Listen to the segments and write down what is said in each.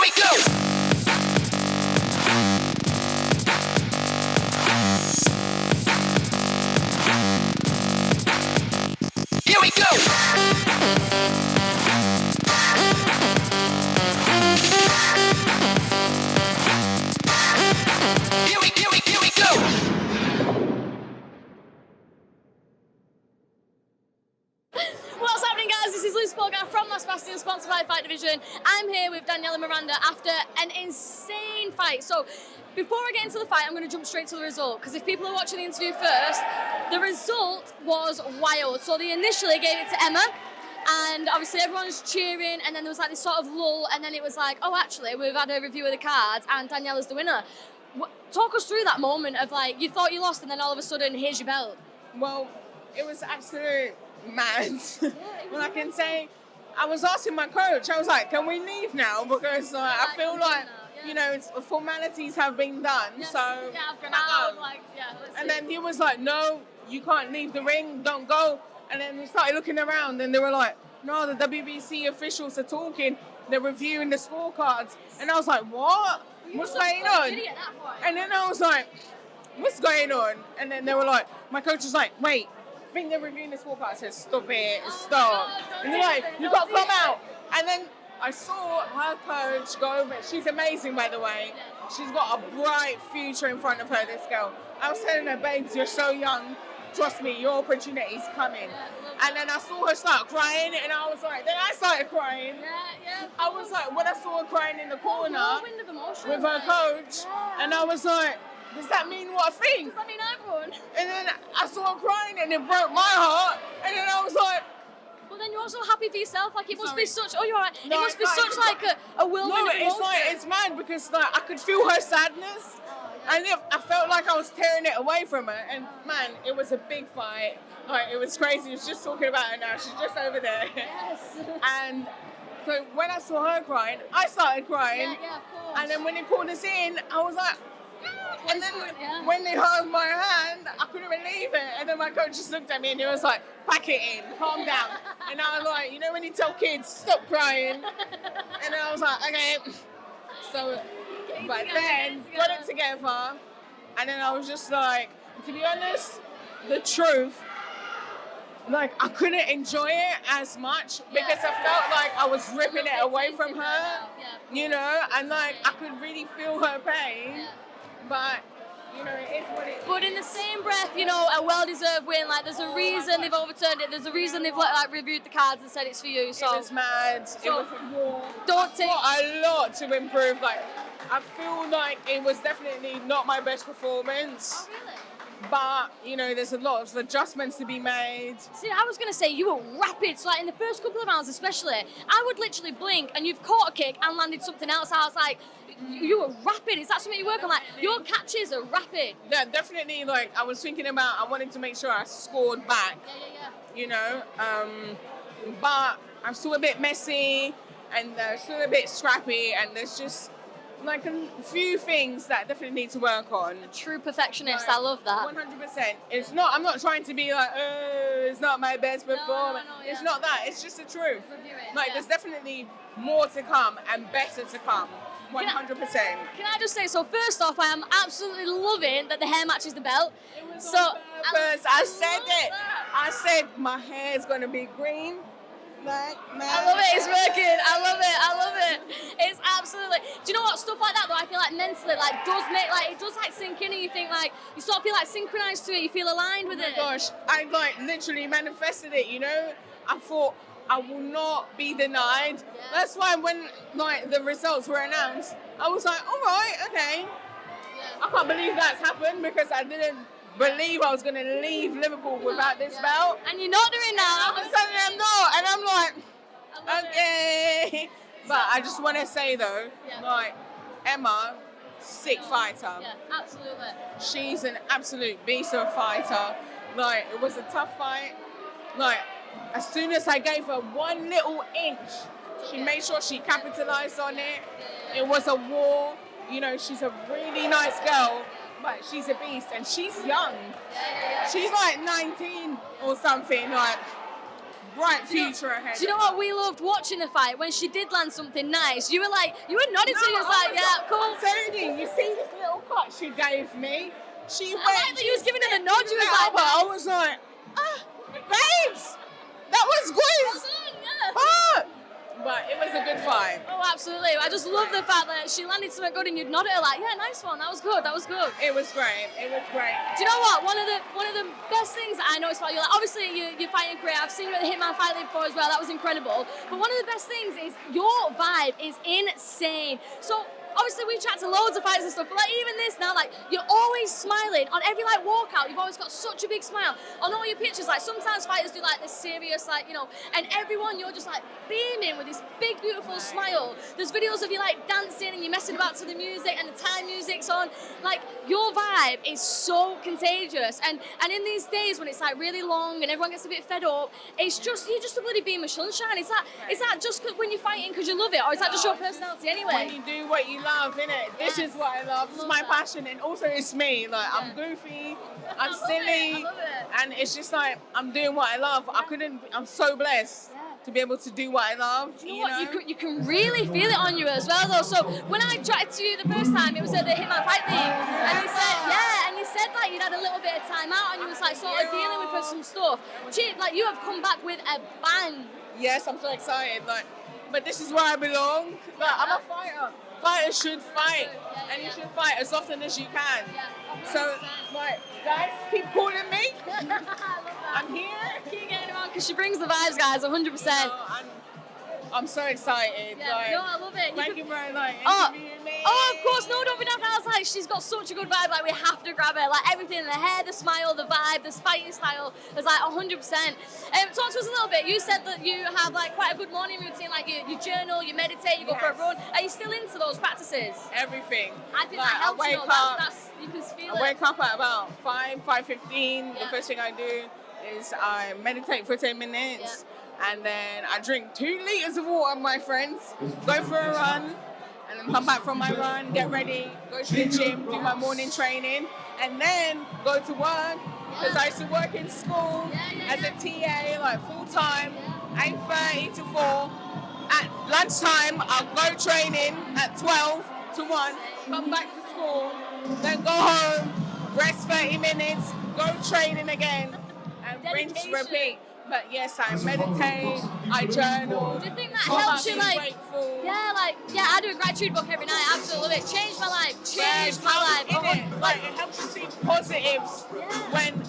we go. Here we go. Here we go. What's happening, guys? This is Polgar from Masda Fight, sponsored by Fight Division. I'm here with Daniela Miranda after an insane fight. So, before I get into the fight, I'm going to jump straight to the result, because if people are watching the interview first, the result was wild. So they initially gave it to Emma, and obviously everyone's cheering, and then there was like this sort of lull, and then it was like, oh, actually, we've had a review of the cards, and Daniela's the winner. Talk us through that moment of like, you thought you lost, and then all of a sudden, here's your belt. Well, it was absolute mad. Well, I can say, I was asking my coach, I was like, can we leave now? Because I feel like, you know, formalities have been done, so can I go? And then he was like, no, you can't leave the ring, don't go. And then we started looking around, and they were like, no, the WBC officials are talking, they're reviewing the scorecards. And I was like, what? What's going on? And then I was like, what's going on? And then they were like, my coach was like, wait, I think they're reviewing the scorecard. I said, stop it, stop. And they're like, you got to come out. And then I saw her coach go over. She's amazing, by the way. She's got a bright future in front of her, this girl. I was telling her, babes, you're so young. Trust me, your opportunity's coming. And then I saw her start crying, and I was like, then I started crying. I was like, when I saw her crying in the corner with her coach, and I was like, does that mean what I think? Does that mean everyone? And then I saw her crying, and it broke my heart. And then I was like, well, then you're also happy for yourself. Like, it must be such. Oh, you're right. No, it must be such like a whirlwind of emotion. It's mad because like I could feel her sadness, and I felt like I was tearing it away from her. And man, it was a big fight. Like, it was crazy. I was just talking about her now. She's just over there. Yes. And so when I saw her crying, I started crying. Yeah, of course. And then when they called us in, I was like. And then when they held my hand, I couldn't believe it. And then my coach just looked at me and he was like, pack it in, calm down. And I was like, you know when you tell kids, stop crying? And then I was like, okay. So, but then got it together. And then I was just like, to be honest, the truth, like I couldn't enjoy it as much because I felt like I was ripping it away from her, you know, and like I could really feel her pain. But, you know, it is what it is. But in the same breath, you know, a well-deserved win. Like, there's a reason they've overturned it. There's a reason they've like reviewed the cards and said it's for you. So it was mad. It was a war. Don't take a lot to improve. Like, I feel like it was definitely not my best performance. Oh, really? But, you know, there's a lot of adjustments to be made. See, I was going to say you were rapid. So, like, in the first couple of rounds especially, I would literally blink and you've caught a kick and landed something else. I was like, you were rapid. Is that something you work on? Like, your catches are rapid. Yeah, definitely. Like, I was thinking about, I wanted to make sure I scored back. Yeah. You know, but I'm still a bit messy and still a bit scrappy, and there's just like a few things that definitely need to work on. A true perfectionist. I love that. 100%. It's not. I'm not trying to be like, oh, it's not my best performance. No, It's not that. It's just the truth. Review it, Like, there's definitely more to come and better to come. 100%. Can I just say, so first off, I am absolutely loving that the hair matches the belt. It was so on purpose. I said it. I said my hair is going to be green. Like, I love it, it's working. I love it. It's absolutely. Do you know what? Stuff like that, though, I feel like mentally, like, does make, like, it does, like, sink in, and you think, like, you sort of feel, like, synchronized to it, you feel aligned with it. Oh my gosh, I, like, literally manifested it, you know? I thought, I will not be denied. Yeah. That's why when, like, the results were announced, I was like, all right, okay. Yeah. I can't believe that's happened because I didn't believe I was going to leave Liverpool without this belt. And you're not doing that. I'm telling you I'm not. And I'm like, okay. But I just want to say, though, like, Emma, sick fighter. Yeah, absolutely. She's an absolute beast of a fighter. Like, it was a tough fight. Like, as soon as I gave her one little inch, she made sure she capitalized on it. It was a war. You know, she's a really nice girl, but she's a beast, and she's young. She's like 19 or something, like, bright future ahead. Do you know what we loved watching the fight? When she did land something nice, you were nodding to me, it's like, yeah, cool. Tony, you see this little cut she gave me? She went. I like that you was giving her the nod. You was like, I was like, babes, that was good. well done, yeah. Ah! But it was a good fight. Oh, absolutely. I just love the fact that she landed something good and you'd nod at her like, yeah, nice one. That was good. That was good. It was great. It was great. Do you know what? One of the best things that I noticed about you, like, obviously your fighting career, I've seen you at the Hitman Fight League before as well. That was incredible. But one of the best things is your vibe is insane. So obviously we chat to loads of fighters and stuff, but like even this now, like you're always smiling on every like walkout. You've always got such a big smile on all your pictures. Like sometimes fighters do like this serious, like, you know, and everyone you're just like beaming with this big beautiful smile. There's videos of you like dancing and you're messing about to the music and the Thai music's on. Like your vibe is so contagious, and in these days when it's like really long and everyone gets a bit fed up, it's just you're just a bloody beam of sunshine. Is that just when you're fighting because you love it, or is that just your personality anyway? When you do what you love, innit? This is what I love. This is my passion, and also it's me. Like I'm goofy, I'm silly, and it's just like I'm doing what I love. I'm so blessed to be able to do what I love. You know what? You can really feel it on you as well, though. So when I chatted to you the first time, it was at the Hitman Fight League, and you said like you'd had a little bit of time out, and you was like sort of dealing with some stuff. Like you have come back with a bang. Yes, I'm so excited. Like, but this is where I belong. Like, I'm a fighter. Fighters should fight, and you should fight as often as you can. So, like, guys, keep calling me. I'm here. Keep getting around because she brings the vibes, guys, 100%. I'm so excited. Yeah, like, no, I love it. Thank you for interviewing me. Oh, of course, no, don't be daft. I was like, she's got such a good vibe. Like, we have to grab her. Like, everything, the hair, the smile, the vibe, the fighting style is like 100%. Talk to us a little bit. You said that you have like quite a good morning routine. Like, you journal, you meditate, you go for a run. Are you still into those practices? Everything. I think like, that helps. I wake up. You can feel it. I wake up at about 5:15. The first thing I do is I meditate for 10 minutes. And then I drink 2 liters of water, my friends, go for a run, and then come back from my run, get ready, go to the gym, do my morning training, and then go to work, because I used to work in school as a TA, like full-time, 8:30 to 4. At lunchtime, I'll go training at 12 to 1, come back to school, then go home, rest 30 minutes, go training again, and rinse, repeat. But yes, I meditate, I journal. Do you think that helps you, like, grateful. I do a gratitude book every night, absolutely love it. Changed my life, changed my life. Like, it helps you see positives when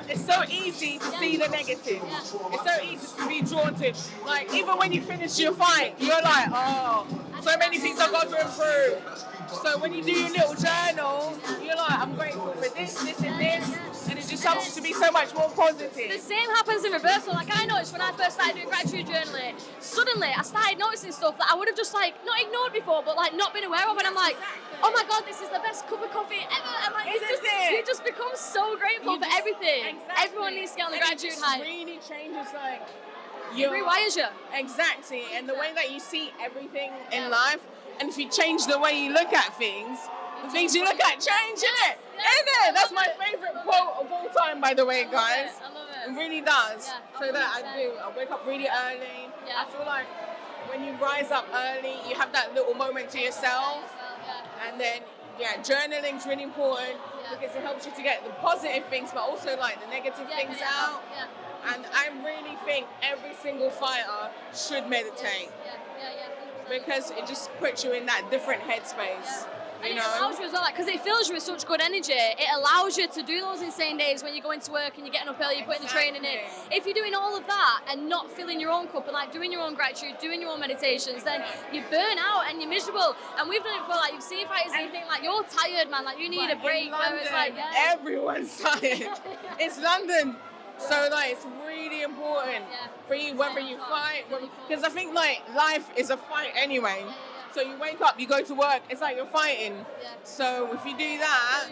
it's so easy to see the negative. It's so easy to be drawn to. Like, even when you finish your fight, you're like, oh, so many things I've got to improve. So when you do your little journal, you're like, I'm grateful for this, and this. And it just helps you to be so much more positive. The same happens in reversal. Like I noticed when I first started doing gratitude journaling, suddenly I started noticing stuff that I would have just like not ignored before, but like not been aware of. And I'm like, oh my god, this is the best cup of coffee ever. And like, you just become so grateful for everything. Exactly. Everyone needs to get on the gratitude high. It really changes like it rewires you. Exactly, and the way that you see everything in life. And if you change the way you look at things, the things you look at change, innit? Innit? That's my favourite quote of all time, by the way, guys. I love it. It really does. Yeah, so that I do. I wake up really early. Yeah. I feel like when you rise up early, you have that little moment to yourself. And then, journaling's really important because it helps you to get the positive things, but also like the negative things out. And I really think every single fighter should meditate. Because it just puts you in that different headspace. You know? It allows you as well, because it fills you with such good energy. It allows you to do those insane days when you're going to work and you're getting up early, you're putting the training in. If you're doing all of that and not filling your own cup and like doing your own gratitude, doing your own meditations, then you burn out and you're miserable. And we've done it before, like you've seen fighters and you think like you're tired, man, like you need a break. London, it's like, everyone's tired. It's London. So like it's really important for you whether you fight, because I think like life is a fight anyway. So you wake up, you go to work, it's like you're fighting. So if you do that,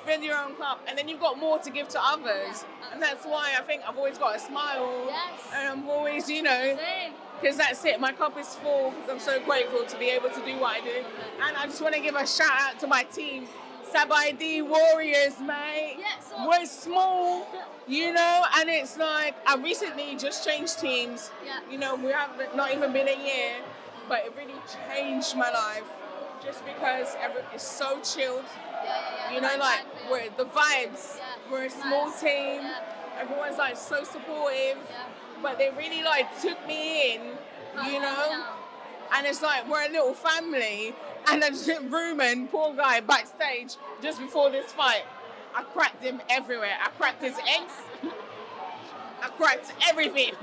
fill your own cup, and then you've got more to give to others. And that's why I think I've always got a smile, and I'm always, because that's it, my cup is full, because I'm so grateful to be able to do what I do. And I just want to give a shout out to my team. Sabai D Warriors, mate. We're small, You know, and it's like I recently just changed teams. Yeah. You know, we have not even been a year, but it really changed my life just because it's so chilled. Yeah. You know, like we're the vibes. Yeah. We're a small Nice. team. Yeah. Everyone's like so supportive, Yeah. but they really like took me in. You know, and it's like we're a little family. And then Ruben, poor guy, backstage just before this fight, I cracked him everywhere. I cracked his eggs. I cracked everything.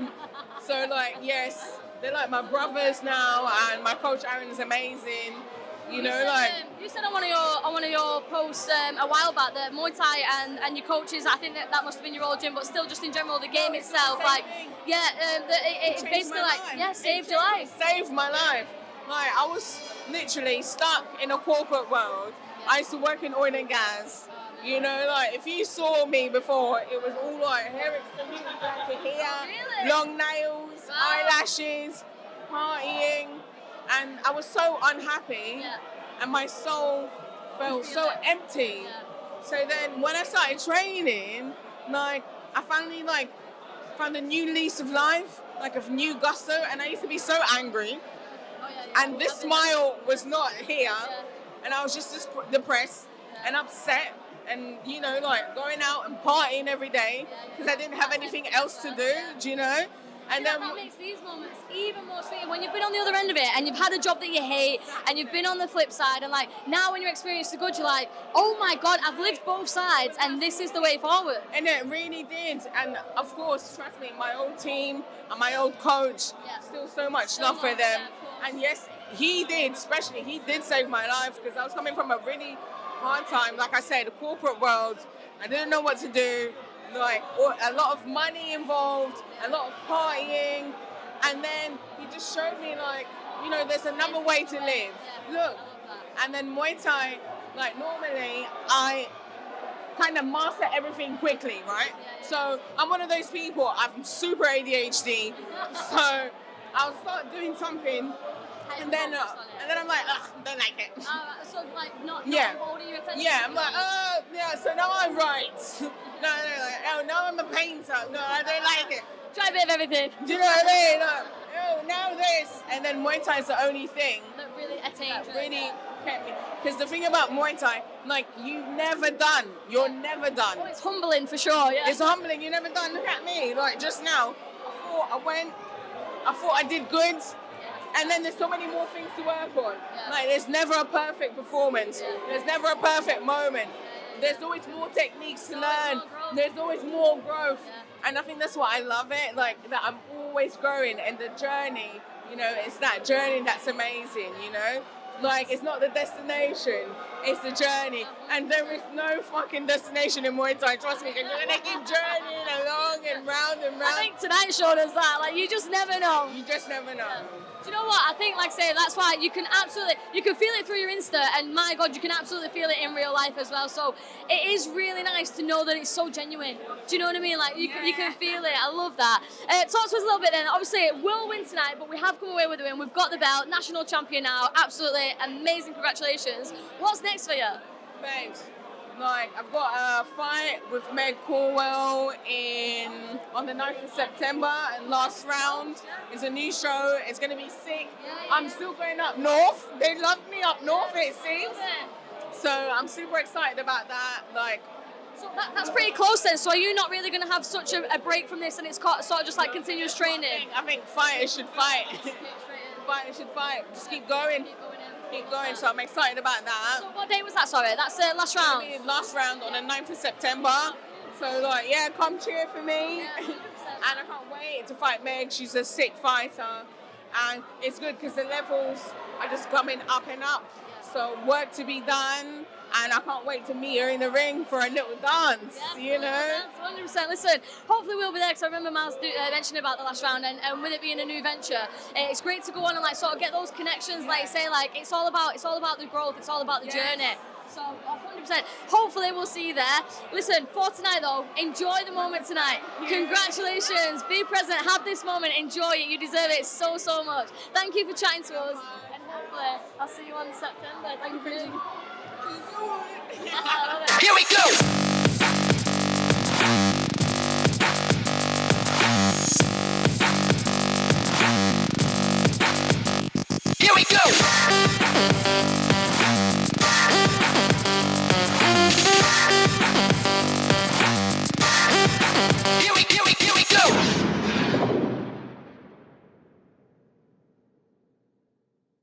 So like, yes, they're like my brothers now, and my coach Aaron is amazing. You know, like you said on one of your posts a while back that Muay Thai and your coaches, I think that must have been your old gym, but still just in general the game itself, like thing. it basically like saved your life. Saved my life. Like I was literally stuck in a corporate world. I used to work in oil and gas. You know, like if you saw me before, it was all like hair extensions down to here, Really? long nails, eyelashes, partying, and I was so unhappy, and my soul felt so empty. So then when I started training, like I finally like found a new lease of life, like a new gusto, and I used to be so angry, and this smile was not here, and I was just depressed and upset. And, you know, like going out and partying every day because I didn't have anything else to do, you know? And then that makes these moments even more sweet when you've been on the other end of it and you've had a job that you hate and you've been on the flip side, and like now when you experience the good, you're like, oh my God, I've lived both sides and this is the way forward. And it really did. And of course, trust me, my old team and my old coach, still so much love for them. And yes, he did save my life because I was coming from a really hard time, like I said, the corporate world. I didn't know what to do, like a lot of money involved, a lot of partying, and then he just showed me like, you know, there's another way to live. Look, and then Muay Thai, like normally I kind of master everything quickly, right? So I'm one of those people, I'm super ADHD, so I'll start doing something and then I'm like, ugh, don't like it. So like not holding your attention. Yeah, I'm like, oh, yeah, so now I'm right. No, like, oh, now I'm a painter. No, I don't like it. Try a bit of everything. Do you know what I mean? Like, oh, now this. And then Muay Thai is the only thing that really attained. That really kept me. Because the thing about Muay Thai, like, you're never done. You're never done. Oh, it's humbling for sure, yeah. It's humbling. You're never done. Look at me. Like, just now, I thought I did good. And then there's so many more things to work on. Like, there's never a perfect performance. There's never a perfect moment. There's always more techniques to learn. There's always more growth. And I think that's why I love it. Like, that I'm always growing. And the journey, you know, it's that journey that's amazing, you know? Like, it's not the destination, it's the journey. And there is no fucking destination in Muay Thai, trust me, because you're going to keep journeying along and round and round. I think tonight showed us that, like, you just never know. You just never know. Do you know what? I think, like I say, that's why you can feel it through your Insta, and my God, you can absolutely feel it in real life as well. So it is really nice to know that it's so genuine. Do you know what I mean? Like, you can feel it. I love that. Talk to us a little bit then. Obviously, we'll win tonight, but we have come away with a win. We've got the belt, national champion now. Absolutely amazing. Congratulations. What's next for you? Thanks. Like, I've got a fight with Meg Corwell on the 9th of September, and last round is a new show. It's going to be sick. I'm still going up north. They love me up north, it seems. So I'm super excited about that. Like, so that's pretty close then. So are you not really going to have such a break from this, and it's sort of just like continuous training? I think fighters should fight. Fighters should fight. Just keep going. Keep going, so I'm excited about that. So what day was that, sorry? That's the last round? It'll be last round on the 9th of September. So, like, yeah, come cheer for me. And I can't wait to fight Meg. She's a sick fighter. And it's good because the levels are just coming up and up. So, work to be done. And I can't wait to meet her in the ring for a little dance, you know? 100%. Listen, hopefully we'll be there, because I remember Miles mentioning about the last round, and with it being a new venture, it's great to go on and like sort of get those connections, like you say, like it's all about the growth, it's all about the journey. So 100%. Hopefully we'll see you there. Listen, for tonight though, enjoy the moment tonight. Congratulations, be present, have this moment, enjoy it. You deserve it so much. Thank you for chatting to us, and hopefully I'll see you on September. Thank you for doing it. Here we go! here we